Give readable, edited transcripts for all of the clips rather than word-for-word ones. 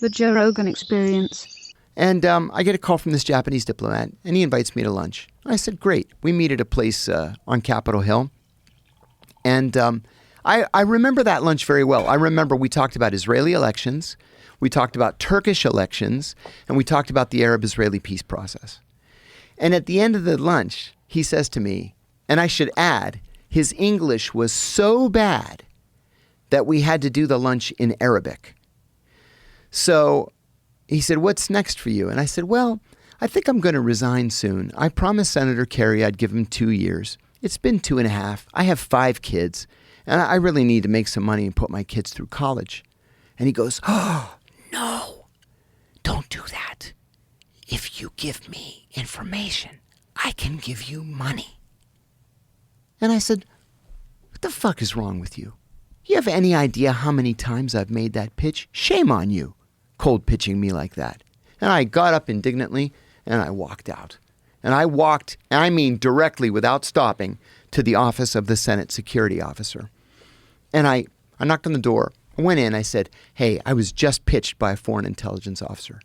The Joe Rogan Experience. And I get a call from this Japanese diplomat, and he invites me to lunch. I said, great. We meet at a place on Capitol Hill. And I remember that lunch very well. I remember we talked about Israeli elections, we talked about Turkish elections, and we talked about the Arab-Israeli peace process. And at the end of the lunch, he says to me, and I should add, his English was so bad that we had to do the lunch in Arabic. So he said, what's next for you? And I said, well, I think I'm going to resign soon. I promised Senator Kerry I'd give him 2 years. It's been 2.5. I have 5 kids, and I really need to make some money and put my kids through college. And he goes, oh, no, don't do that. If you give me information, I can give you money. And I said, what the fuck is wrong with you? You have any idea how many times I've made that pitch? Shame on you, cold pitching me like that. And I got up indignantly and I walked out. And I walked, I mean directly without stopping, to the office of the Senate security officer. And I knocked on the door. I went in, I said, hey, I was just pitched by a foreign intelligence officer.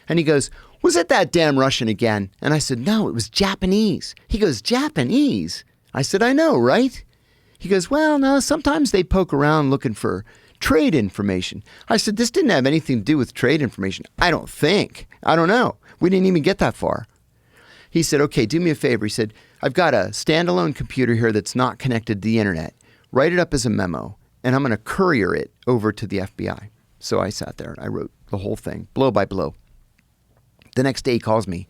And he goes, was it that damn Russian again? And I said, no, it was Japanese. He goes, Japanese? I said, I know, right? He goes, well, no, sometimes they poke around looking for trade information. I said, this didn't have anything to do with trade information. I don't think. I don't know. We didn't even get that far. He said, okay, do me a favor. He said, I've got a standalone computer here that's not connected to the internet. Write it up as a memo, and I'm going to courier it over to the FBI. So I sat there and I wrote the whole thing, blow by blow. The next day he calls me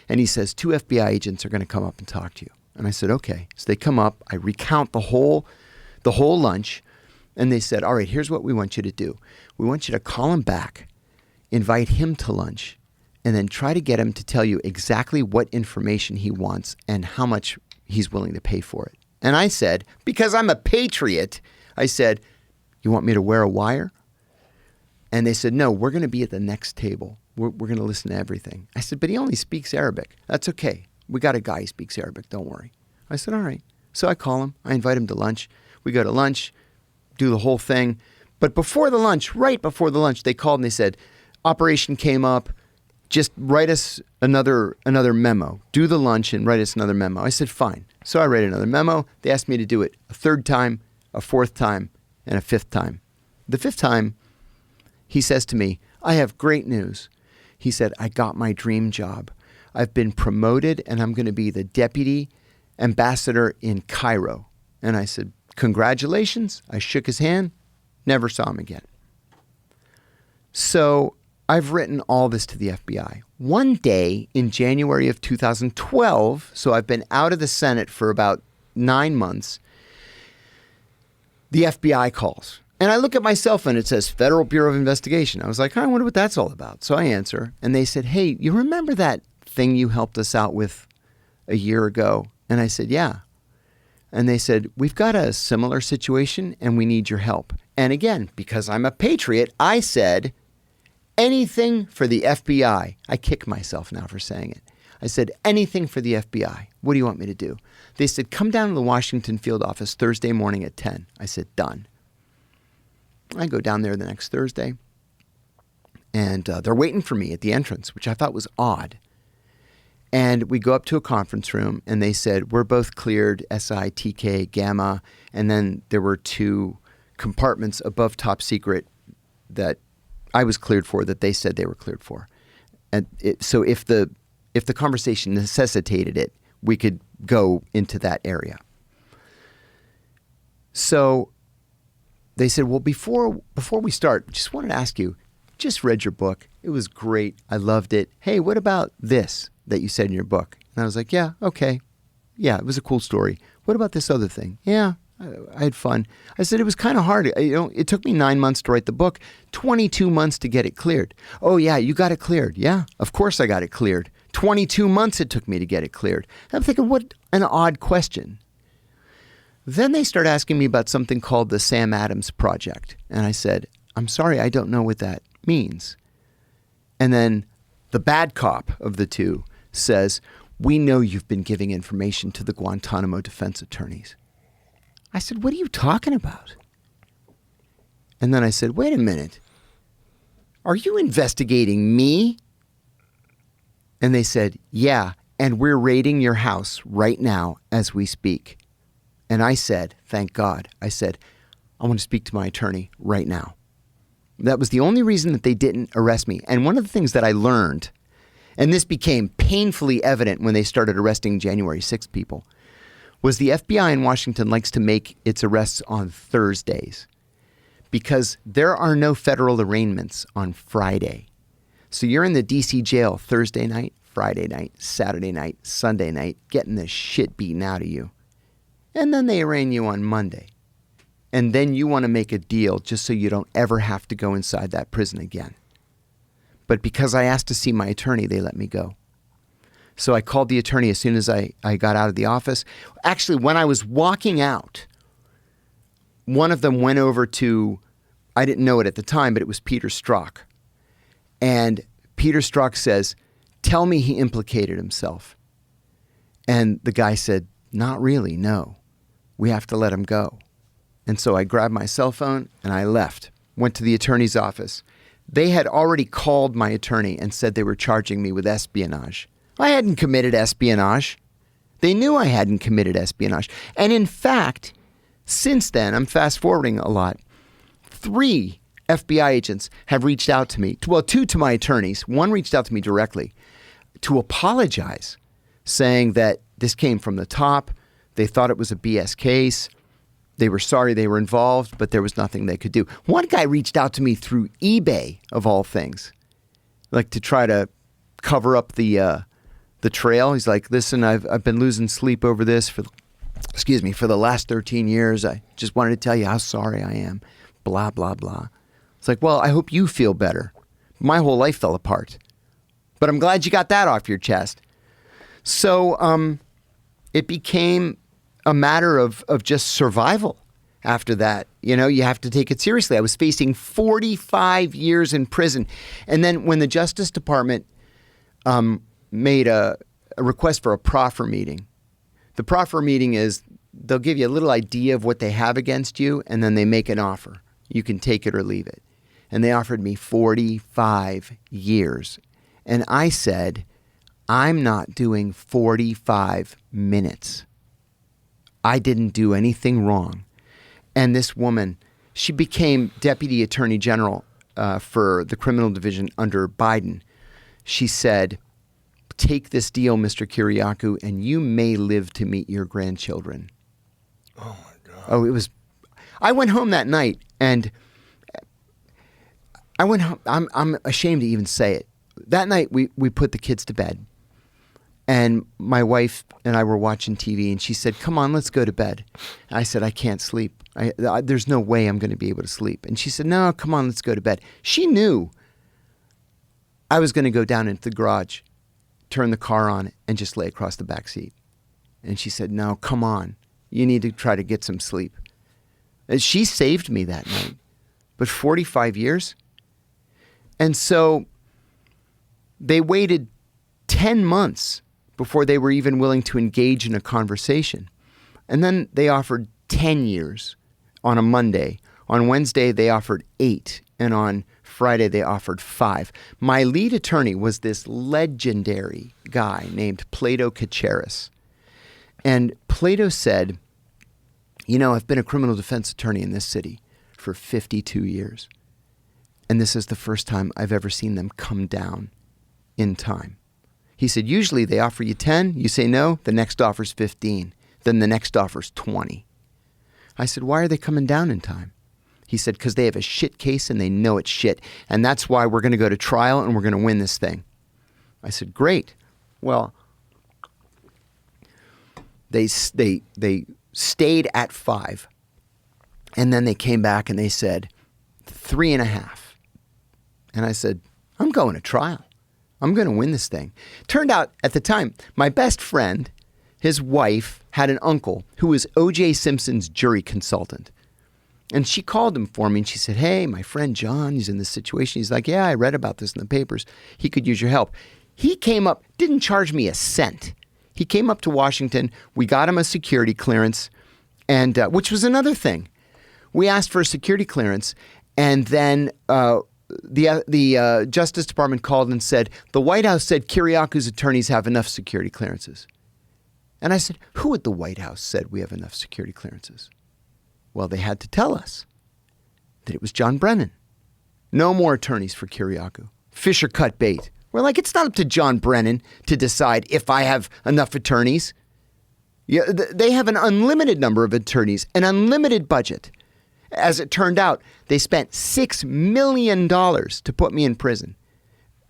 and he says, 2 FBI agents are going to come up and talk to you. And I said, okay. So they come up, I recount the whole lunch, and they said, all right, here's what we want you to do. We want you to call him back, invite him to lunch, and then try to get him to tell you exactly what information he wants and how much he's willing to pay for it. And I said, because I'm a patriot, I said, you want me to wear a wire? And they said, no, we're going to be at the next table. We're going to listen to everything. I said, but he only speaks Arabic. That's okay. We got a guy who speaks Arabic. Don't worry. I said, all right. So I call him. I invite him to lunch. We go to lunch, do the whole thing. But before the lunch, right before the lunch, they called and they said, operation came up. Just write us another memo. Do the lunch and write us another memo. I said, fine. So I write another memo. They asked me to do it a 3rd time, a 4th time, and a 5th time. The 5th time, he says to me, I have great news. He said, I got my dream job. I've been promoted and I'm going to be the deputy ambassador in Cairo. And I said, congratulations. I shook his hand, never saw him again. So I've written all this to the FBI. One day in January of 2012, so I've been out of the Senate for about 9 months, the FBI calls. And I look at my cell phone, it says Federal Bureau of Investigation. I was like, I wonder what that's all about. So I answer, and they said, hey, you remember that thing you helped us out with a year ago? And I said, yeah. And they said, we've got a similar situation and we need your help. And again, because I'm a patriot, I said, anything for the FBI. I kick myself now for saying it. I said, anything for the FBI. What do you want me to do? They said, come down to the Washington field office Thursday morning at 10. I said, done. I go down there the next Thursday, and they're waiting for me at the entrance, which I thought was odd. And we go up to a conference room, and they said, we're both cleared, SI, TK, Gamma, and then there were 2 compartments above top secret that I was cleared for that they said they were cleared for. And so if the conversation necessitated it, we could go into that area. So they said, well, before we start, just wanted to ask you, just read your book. It was great. I loved it. Hey, what about this that you said in your book? And I was like, yeah, okay. Yeah, it was a cool story. What about this other thing? Yeah, I had fun. I said, it was kind of hard. It took me 9 months to write the book, 22 months to get it cleared. Oh, yeah, you got it cleared. Yeah, of course I got it cleared. 22 months it took me to get it cleared. I'm thinking, what an odd question. Then they start asking me about something called the Sam Adams Project. And I said, I'm sorry, I don't know what that means. And then the bad cop of the 2 says, we know you've been giving information to the Guantanamo defense attorneys. I said, what are you talking about? And then I said, wait a minute. are you investigating me? And they said, yeah, and we're raiding your house right now as we speak. And I said, thank God. I said, I want to speak to my attorney right now. That was the only reason that they didn't arrest me. And one of the things that I learned, and this became painfully evident when they started arresting January 6th people, was the FBI in Washington likes to make its arrests on Thursdays because there are no federal arraignments on Friday. So you're in the DC jail Thursday night, Friday night, Saturday night, Sunday night, getting the shit beaten out of you. And then they arraign you on Monday. And then you want to make a deal just so you don't ever have to go inside that prison again. But because I asked to see my attorney, they let me go. So I called the attorney as soon as I got out of the office. Actually, when I was walking out, one of them went over to, I didn't know it at the time, but it was Peter Strzok. And Peter Strzok says, tell me he implicated himself. And the guy said, not really, no. We have to let him go. And so I grabbed my cell phone and I left, went to the attorney's office. They had already called my attorney and said they were charging me with espionage. I hadn't committed espionage. They knew I hadn't committed espionage. And in fact, since then, I'm fast forwarding a lot, 3 FBI agents have reached out to me, well, 2 to my attorneys. One reached out to me directly to apologize, saying that this came from the top. They thought it was a BS case. They were sorry they were involved, but there was nothing they could do. One guy reached out to me through eBay, of all things, like to try to cover up the trail. He's like, listen, I've been losing sleep over this for the last 13 years. I just wanted to tell you how sorry I am. Blah, blah, blah. It's like, well, I hope you feel better. My whole life fell apart. But I'm glad you got that off your chest. So it became a matter of just survival after that. You know, you have to take it seriously. I was facing 45 years in prison. And then when the Justice Department made a request for a proffer meeting, the proffer meeting is they'll give you a little idea of what they have against you, and then they make an offer. You can take it or leave it. And they offered me 45 years. And I said, I'm not doing 45 minutes. I didn't do anything wrong. And this woman, she became Deputy Attorney General for the criminal division under Biden. She said, take this deal, Mr. Kiriakou, and you may live to meet your grandchildren. Oh, my God. Oh, it was... I went home that night, and I went home. I'm ashamed to even say it. That night, we put the kids to bed. And my wife and I were watching TV, and she said, come on, let's go to bed. And I said, I can't sleep. There's no way I'm going to be able to sleep. And she said, no, come on, let's go to bed. She knew I was going to go down into the garage, turn the car on, and just lay across the back seat. And she said, no, come on. You need to try to get some sleep. And she saved me that night. But 45 years? And so they waited 10 months before they were even willing to engage in a conversation. And then they offered 10 years on a Monday. On Wednesday, they offered 8. And on Friday, they offered 5. My lead attorney was this legendary guy named Plato Kacharis. And Plato said, you know, I've been a criminal defense attorney in this city for 52 years. And this is the first time I've ever seen them come down in time. He said, usually they offer you 10, you say no, the next offer's 15, then the next offer's 20. I said, why are they coming down in time? He said, because they have a shit case and they know it's shit. And that's why we're going to go to trial and we're going to win this thing. I said, great. Well, they stayed at 5. And then they came back and they said 3.5. And I said, I'm going to trial. I'm going to win this thing. Turned out at the time, my best friend, his wife, had an uncle who was O.J. Simpson's jury consultant. And she called him for me and she said, hey, my friend John, he's in this situation. He's like, yeah, I read about this in the papers. He could use your help. He came up, didn't charge me a cent. He came up to Washington. We got him a security clearance, and which was another thing. We asked for a security clearance, and then the Justice Department called and said, the White House said Kiriakou's attorneys have enough security clearances. And I said, who at the White House said we have enough security clearances? Well, they had to tell us that it was John Brennan. No more attorneys for Kiriakou. Fisher cut bait. We're like, it's not up to John Brennan to decide if I have enough attorneys. Yeah, they have an unlimited number of attorneys, an unlimited budget. As it turned out, they spent $6 million to put me in prison.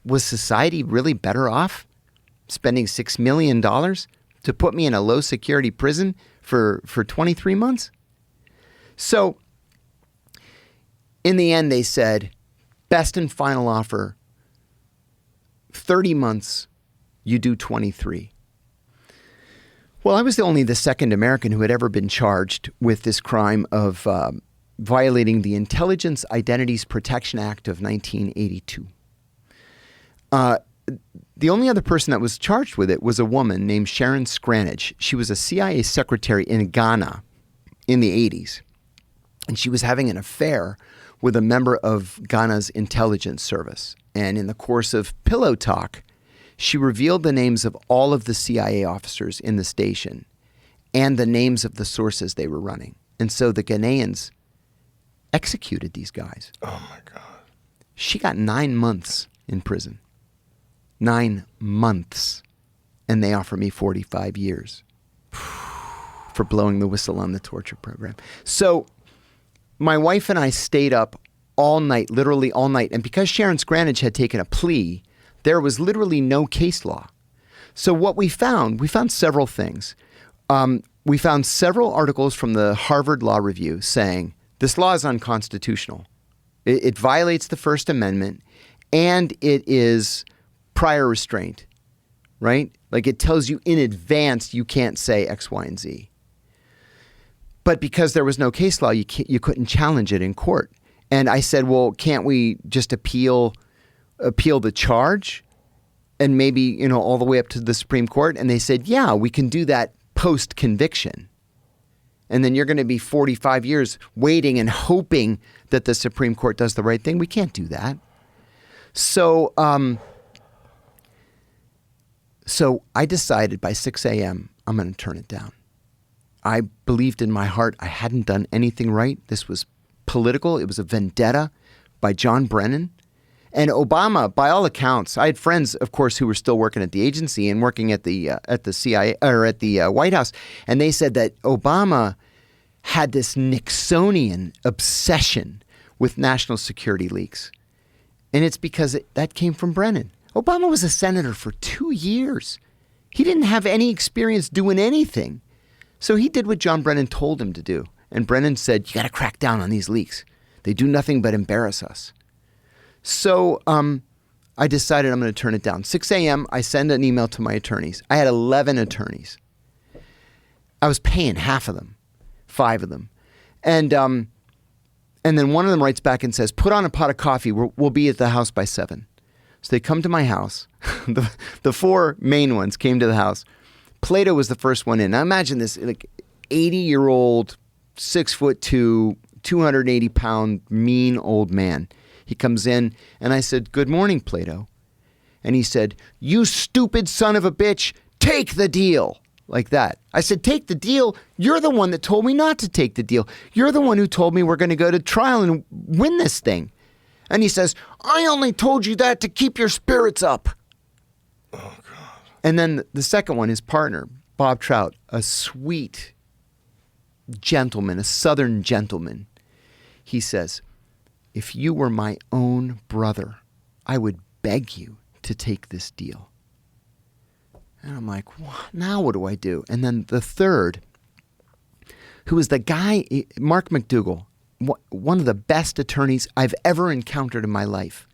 Was society really better off spending $6 million to put me in a low-security prison for 23 months? So, in the end, they said, best and final offer, 30 months, you do 23. Well, I was only the second American who had ever been charged with this crime of violating the Intelligence Identities Protection Act of 1982. The only other person that was charged with it was a woman named Sharon Scranage. She was a CIA secretary in Ghana in the 80s. And she was having an affair with a member of Ghana's intelligence service. And in the course of pillow talk, she revealed the names of all of the CIA officers in the station and the names of the sources they were running. And so the Ghanaians executed these guys. Oh, my God. She got 9 months in prison. 9 months. And they offer me 45 years for blowing the whistle on the torture program. So my wife and I stayed up all night, literally all night. And because Sharon Scranage had taken a plea, there was literally no case law. So what we found several things. We found several articles from the Harvard Law Review saying this law is unconstitutional. It violates the First Amendment, and it is prior restraint, right? Like it tells you in advance you can't say X, Y, and Z. But because there was no case law, you couldn't challenge it in court. And I said, well, can't we just appeal the charge and maybe, all the way up to the Supreme Court? And they said, yeah, we can do that post-conviction. And then you're going to be 45 years waiting and hoping that the Supreme Court does the right thing. We can't do that. So I decided by 6 a.m., I'm going to turn it down. I believed in my heart I hadn't done anything right. This was political. It was a vendetta by John Brennan. And Obama, by all accounts, I had friends, of course, who were still working at the agency and working at the CIA or at the White House, and they said that Obama had this Nixonian obsession with national security leaks, and it's because that came from Brennan. Obama was a senator for 2 years. He didn't have any experience doing anything, so he did what John Brennan told him to do. And Brennan said, "You got to crack down on these leaks. They do nothing but embarrass us." So I decided I'm going to turn it down. 6 a.m., I send an email to my attorneys. I had 11 attorneys. I was paying half of them, 5 of them. And then one of them writes back and says, put on a pot of coffee. We'll be at the house by 7. So they come to my house. The 4 main ones came to the house. Plato was the first one in. Now imagine this, like 80-year-old, 6'2", 280-pound, mean old man. He comes in, and I said, good morning, Plato. And he said, you stupid son of a bitch, take the deal. Like that. I said, take the deal? You're the one that told me not to take the deal. You're the one who told me we're going to go to trial and win this thing. And he says, I only told you that to keep your spirits up. Oh, God. And then the second one, his partner, Bob Trout, a sweet gentleman, a Southern gentleman. He says, if you were my own brother, I would beg you to take this deal. And I'm like, what? Now what do I do? And then the third, who is the guy, Mark McDougall, one of the best attorneys I've ever encountered in my life.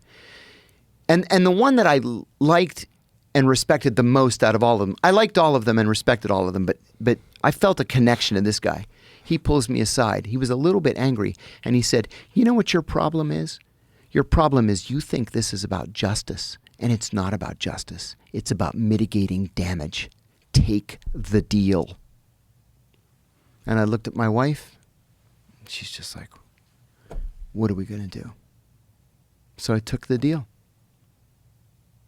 And the one that I liked and respected the most out of all of them. I liked all of them and respected all of them, but I felt a connection to this guy. He pulls me aside. He was a little bit angry, and he said, you know what your problem is? Your problem is you think this is about justice, and it's not about justice. It's about mitigating damage. Take the deal. And I looked at my wife. She's just like, what are we going to do? So I took the deal.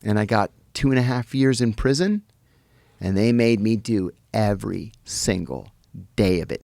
And I got 2.5 years in prison, and they made me do every single day of it.